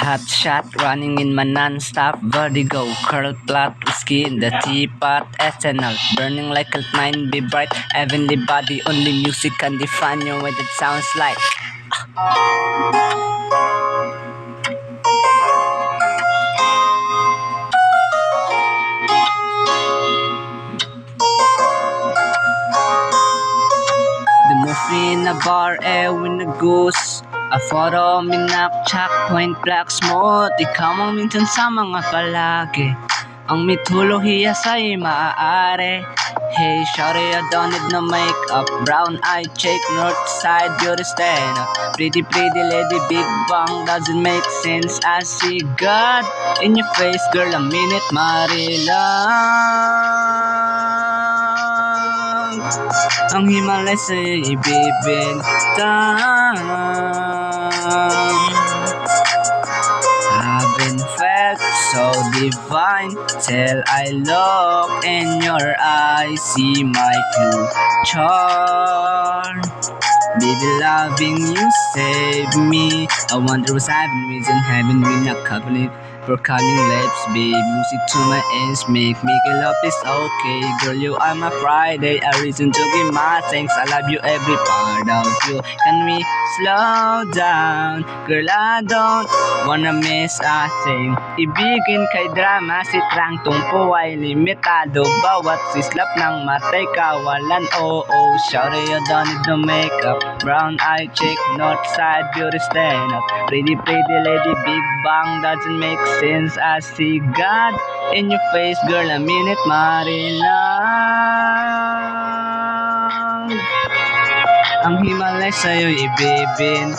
Hot shot running in my non-stop vertigo. Curl plot, whiskey in the teapot. Ethanol burning like Alt-9. Be bright, heavenly body. Only music can define you what it sounds like. The movie in a bar, with a goose. A photo, minak, checkpoint, black smooth. Ikaw ang minsan sa mga palagi. Ang mitolohiya sa'y maaari. Hey, shawty, I don't need no makeup. Brown eye, check, north side, beauty stand up. Pretty lady, big bang, doesn't make sense. I see God in your face, girl, a minute, marilang. Ang Himalay sa'yo ibibintang. Haven't felt so divine till I look in your eyes, see my future. Baby, loving you save me. I wonder what's happening in heaven. We're not covenant for coming lips, babe. Music to my ends, make it love is okay. Girl, you are my Friday, a reason to give my thanks. I love you every part of you. Can we slow down? Girl, I don't wanna miss a thing. Ibigin kay drama, si Trang Tungpo ay limitado. Bawat sislap ng matay kawalan, oh. Shawty, you don't need no makeup. Brown eye chick, north side, beauty stand up. Pretty lady, big bang, doesn't make sense. I see God in your face, girl, a minute, marilang. Ang Himalay sa'yo ibibintang.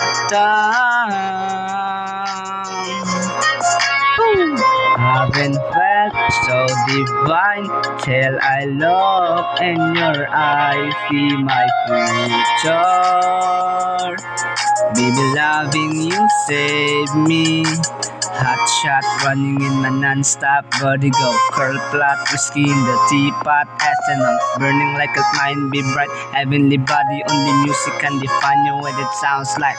Haven't felt so divine till I look in your eyes, see my future. Baby, loving you save me. Hot shot running in my non-stop vertigo. Curl plot, whiskey in the teapot. Ethanol burning like a mine. Be bright, heavenly body. Only music can define you what it sounds like.